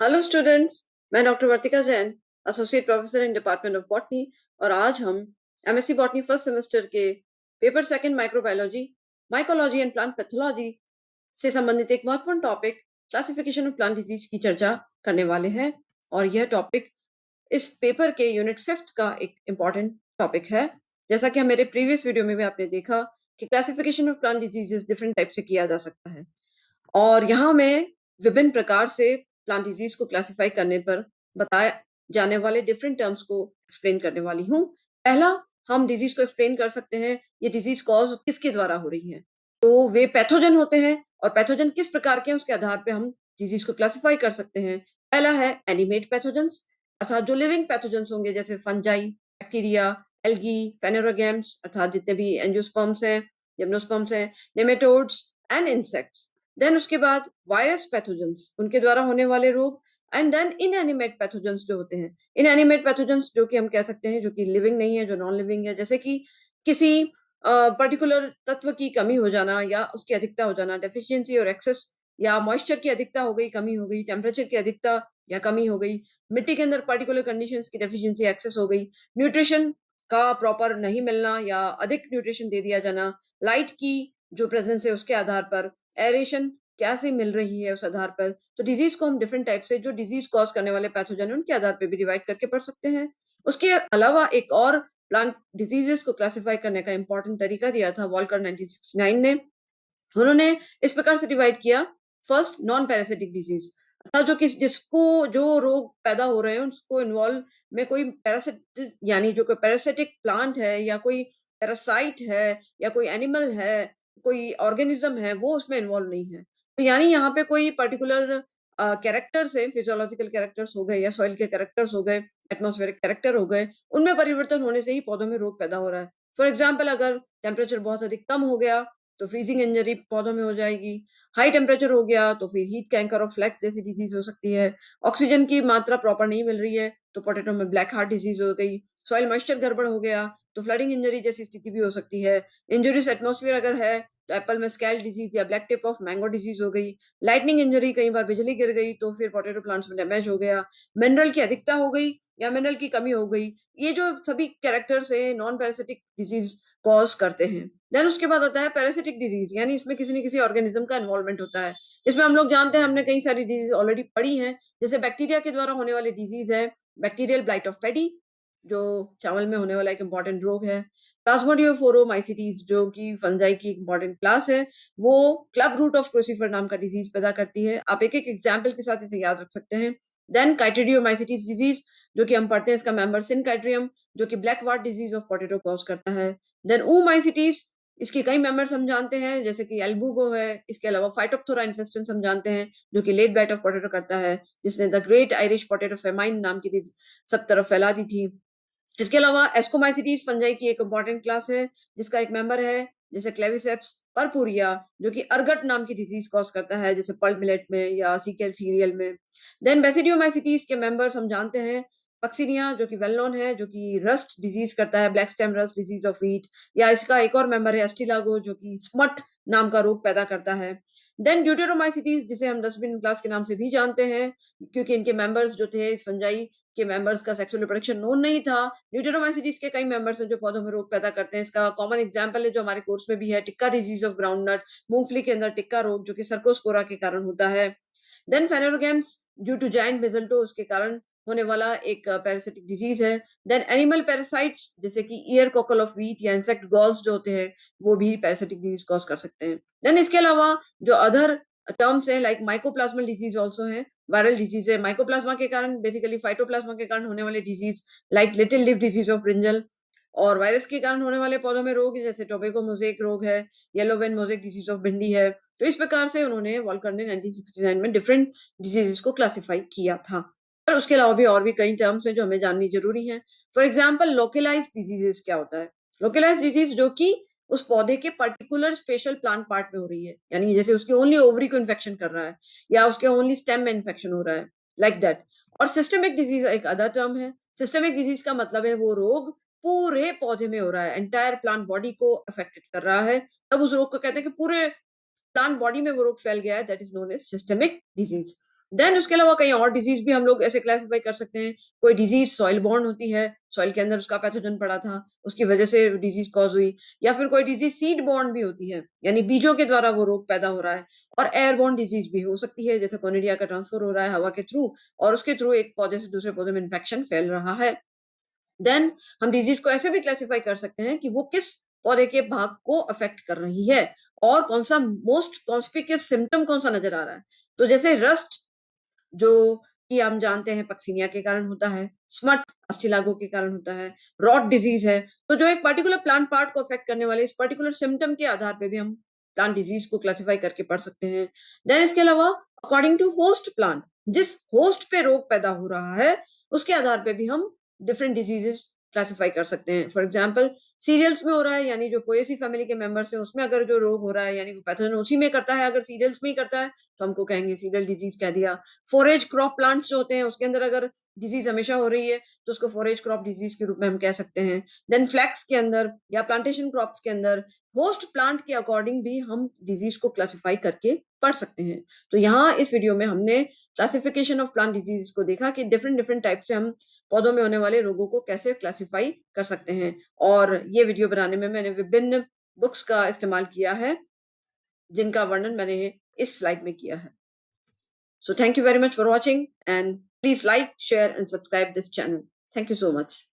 Hello students. मैं doctor Vartika Jain, associate professor in department of botany. और आज हम एमएससी बॉटनी फर्स्ट सेमेस्टर के paper second microbiology, mycology and plant pathology से संबंधित एक महत्वपूर्ण topic classification of plant disease की चर्चा करने वाले हैं। और यह टॉपिक इस पेपर के यूनिट 5th का एक इम्पॉर्टेंट टॉपिक है। जैसा कि हम मेरे प्रीवियस वीडियो में भी आपने देखा कि classification of plant diseases different type से किया जा सकता है, और यहाँ मैं विभिन्न प्रकार से प्लांट डिजीज को क्लासिफाई करने पर बताए जाने वाले डिफरेंट टर्म्स को एक्सप्लेन करने वाली हूँ। पहला, हम डिजीज को एक्सप्लेन कर सकते हैं ये डिजीज कॉज किसके द्वारा हो रही है। तो वे पैथोजन होते हैं, और पैथोजन किस प्रकार के हैं उसके आधार पे हम डिजीज को क्लासिफाई कर सकते हैं। पहला है एनिमेट पैथोजेंस, अर्थात जो लिविंग पैथोजेंस होंगे, जैसे फंजाई, बैक्टीरिया, एल्गी, फेनोरोगेम्स अर्थात जितने भी एंजियोस्पर्म्स हैं, जिम्नोस्पर्म्स हैं, नेमेटोड्स एंड इंसेक्ट्स। देन उसके बाद वायरस पैथोजेंस, उनके द्वारा होने वाले रोग। एंड देन इनएनिमेट पैथोजेंस जो होते हैं, इनएनिमेट पैथोजेंस जो कि हम कह सकते हैं जो कि लिविंग नहीं है, जो नॉन लिविंग है, जैसे कि किसी पर्टिकुलर तत्व की कमी हो जाना या उसकी अधिकता हो जाना, डेफिशिएंसी और एक्सेस, या मॉइस्चर की अधिकता हो गई, कमी हो गई, टेम्परेचर की अधिकता या कमी हो गई, मिट्टी के अंदर पर्टिकुलर कंडीशंस की डेफिशिएंसी एक्सेस हो गई, न्यूट्रिशन का प्रॉपर नहीं मिलना या अधिक न्यूट्रिशन दे दिया जाना, लाइट की जो प्रेजेंस है उसके आधार पर, एरेशन कैसे मिल रही है उस आधार पर। तो डिजीज को हम डिफरेंट टाइप से जो डिजीज कॉज करने वाले पैथोजन है उनके आधार पर भी डिवाइड करके पढ़ सकते हैं। उसके अलावा एक और प्लांट डिजीजेस को क्लासिफाई करने का इंपॉर्टेंट तरीका दिया था वॉल्कर 1969 ने। उन्होंने इस प्रकार से डिवाइड किया, फर्स्ट नॉन पैरासिटिक डिजीज, अर्थात जो किस जिसको जो रोग पैदा हो रहे हैं उसको इन्वॉल्व में कोई पैरासिट यानी जो कोई पैरासिटिक प्लांट है या कोई पैरासाइट है या कोई एनिमल है, कोई ऑर्गेनिज्म है, वो उसमें इन्वॉल्व नहीं है। तो यानी यहाँ पे कोई पर्टिकुलर कैरेक्टर्स है, फिजियोलॉजिकल कैरेक्टर्स हो गए या सॉइल के कैरेक्टर्स हो गए, एटमॉस्फेरिक कैरेक्टर हो गए, उनमें परिवर्तन होने से ही पौधों में रोग पैदा हो रहा है। फॉर एग्जाम्पल, अगर टेम्परेचर बहुत अधिक कम हो गया तो फ्रीजिंग इंजरी पौधों में हो जाएगी। हाई टेम्परेचर हो गया तो फिर हीट कैंकर और फ्लैक्स जैसी डिजीज हो सकती है। ऑक्सीजन की मात्रा प्रॉपर नहीं मिल रही है तो पोटैटो में ब्लैक हार्ट डिजीज हो गई। सॉइल मॉइस्चर गड़बड़ हो गया तो फ्लडिंग इंजरी जैसी स्थिति भी हो सकती है। इंजरीज एटमॉस्फेयर अगर है तो एप्पल में स्कैल डिजीज या black tip of mango disease हो गई। लाइटनिंग इंजरी, कई बार बिजली गिर गई तो फिर पोटैटो प्लांट्स में डैमेज हो गया। मिनरल की अधिकता हो गई या मिनरल की कमी हो गई। ये जो सभी कैरेक्टर्स है नॉन पैरासिटिक डिजीज कॉज करते हैं। देन उसके बाद आता है पैरासिटिक डिजीज, यानी इसमें किसी न किसी ऑर्गेनिज्म का इन्वॉल्वमेंट होता है। इसमें हम लोग जानते हैं, हमने कई सारी डिजीज ऑलरेडी पढ़ी हैं। जैसे बैक्टीरिया के द्वारा होने वाली डिजीज है बैक्टीरियल ब्लाइट ऑफ पैडी, जो चावल में होने वाला एक इंपॉर्टेंट रोग है। प्लाज्मोडियोफोरोमाइसिटीज जो कि फंजाई की इंपॉर्टेंट क्लास है, वो क्लब रूट ऑफ क्रूसीफर नाम का डिजीज पैदा करती है। आप एक एक एग्जाम्पल के साथ इसे याद रख सकते हैं। देन काइटिडियोमाइसिटीज डिजीज जो कि हम पढ़ते हैं, इसका मेंबर सिनकाइट्रियम, जो कि black ward disease of potato cause करता है। देन oomaइसिटीज, इसके कई मेंबर्स हम जानते हैं, जैसे कि एल्बुगो है। इसके अलावा फाइटोप्थोरा इन्फेस्टेंस हम जानते हैं जो कि लेट ब्लाइट ऑफ पोटैटो करता है, जिसने the great Irish potato famine नाम की डिजीज सब तरफ फैला दी थी। इसके अलावा एस्कोमाइसिटीज फंजाई की एक इंपॉर्टेंट क्लास है जिसका एक मेंबर है जैसे क्लेविसेप्स परपुरिया, जो कि अर्गट नाम की डिजीज कॉज करता है, जैसे पल्प मिलेट में या सीकेल सीरियल में। देन बेसिडियोमाइसिटीज के मेंबर्स हम जानते हैं, पक्सिनिया जो कि वेल नोन है, जो कि रस्ट डिजीज करता है, black stem rust disease of wheat. या इसका एक और मेंबर है एस्टिलागो, जो कि स्मट नाम का रोग पैदा करता है। देन ड्यूटेरोमाइसिटीज, जिसे हम डस्टबिन क्लास के नाम से भी जानते हैं, क्योंकि इनके मेंबर्स जो थे इस फंजाई के मेंबर्स का सेक्सुअल रिप्रोडक्शन नोन नहीं था। ड्यूटेरोमाइसिटीज के कई मेंबर्स हैं जो पौधों में रोग पैदा करते हैं। इसका कॉमन एग्जांपल है जो हमारे कोर्स में भी है, टिक्का डिजीज ऑफ ग्राउंडनट, मूंगफली के अंदर टिक्का रोग जो कि सर्कोस्पोरा के कारण होता है। देन फेनोरोगेम्स ड्यू टू जायंट मिजल्टो, उसके कारण होने वाला एक पैरासिटिक डिजीज है। देन एनिमल पैरासाइट्स जैसे कि ईयर कोकल ऑफ व्हीट या इंसेक्ट गॉल्स जो होते हैं, वो भी पैरासिटिक डिजीज कॉज कर सकते हैं। देन इसके अलावा जो अदर टर्म्स है लाइक माइकोप्लाज्मल डिजीज ऑल्सो है, वायरल डिजीज है। माइकोप्लाज्मा के कारण, बेसिकली फाइटोप्लाज्मा के कारण होने वाले disease like little leaf disease of brinjal, और वायरस के कारण होने वाले पौधों में रोग जैसे टोबैको मोजेक रोग है, yellow vein mosaic disease of भिंडी है। तो इस प्रकार से उन्होंने वॉल्कर ने 1969 में डिफरेंट डिजीजेस को क्लासिफाई किया था। और उसके अलावा भी और भी कई टर्म्स हैं जो हमें जाननी जरूरी है। फॉर एग्जाम्पल, लोकेलाइज डिजीजेस क्या होता है? लोकेलाइज डिजीज जो कि उस पौधे के पर्टिकुलर स्पेशल प्लांट पार्ट में हो रही है, यानी जैसे उसकी ओनली ओवरी को इन्फेक्शन कर रहा है या उसके ओनली स्टेम में इन्फेक्शन हो रहा है, लाइक दैट। और सिस्टमिक डिजीज एक अदर टर्म है। सिस्टमिक डिजीज का मतलब है वो रोग पूरे पौधे में हो रहा है, एंटायर प्लांट बॉडी को अफेक्टेड कर रहा है, तब उस रोग को कहते हैं कि पूरे प्लांट बॉडी में वो रोग फैल गया है, that is known as systemic disease. Then उसके अलावा कई और डिजीज भी हम लोग ऐसे क्लासिफाई कर सकते हैं। कोई डिजीज सॉइल बॉर्न होती है, सॉइल के अंदर उसका पैथोजन पड़ा था, उसकी वजह से डिजीज कॉज हुई, या फिर कोई डिजीज सीड बॉर्न भी होती है, यानी बीजों के द्वारा वो रोग पैदा हो रहा है। और एयरबॉर्न डिजीज भी हो सकती है, जैसे कोनिडिया का ट्रांसफर हो रहा है हवा के थ्रू, और उसके थ्रू एक पौधे से दूसरे पौधे में इन्फेक्शन फैल रहा है। देन हम डिजीज को ऐसे भी क्लासिफाई कर सकते हैं कि वो किस पौधे के भाग को अफेक्ट कर रही है और कौन सा मोस्ट कॉन्स्पिक्यूअस सिम्टम कौन सा नजर आ रहा है। तो जैसे रस्ट, जो कि हम जानते हैं पक्सीनिया के कारण होता है, स्मट अस्टिलागो के कारण होता है, रॉट डिजीज है। तो जो एक पर्टिकुलर प्लांट पार्ट को अफेक्ट करने वाले इस पर्टिकुलर सिम्टम के आधार पे भी हम प्लांट डिजीज को क्लासिफाई करके पढ़ सकते हैं। देन इसके अलावा अकॉर्डिंग टू होस्ट प्लांट, जिस होस्ट पे रोग पैदा हो रहा है उसके आधार पे भी हम डिफरेंट डिजीजेस क्लासिफाई कर सकते हैं। फॉर एग्जाम्पल, सीरियल्स में हो रहा है, यानी जो पोएसी फैमिली के मेंबर्स हैं उसमें अगर जो रोग हो रहा है, यानी वो पैथोजन उसी में करता है, अगर सीरियल्स में ही करता है तो हमको कहेंगे सीरियल डिजीज कह दिया। फोरेज क्रॉप प्लांट्स जो होते हैं उसके अंदर अगर डिजीज हमेशा हो रही है तो उसको फोरेज क्रॉप डिजीज के रूप में हम कह सकते हैं। देन फ्लैक्स के अंदर या प्लांटेशन क्रॉप्स के अंदर होस्ट प्लांट के अकॉर्डिंग भी हम डिजीज को क्लासिफाई करके पढ़ सकते हैं। तो यहाँ इस वीडियो में हमने क्लासिफिकेशन ऑफ प्लांट डिजीज को देखा कि डिफरेंट डिफरेंट टाइप से हम पौधों में होने वाले रोगों को कैसे क्लासिफाई कर सकते हैं। और ये वीडियो बनाने में मैंने विभिन्न बुक्स का इस्तेमाल किया है जिनका वर्णन मैंने इस स्लाइड में किया है। So thank you very much for watching, and please like, share and subscribe this channel. Thank you so much.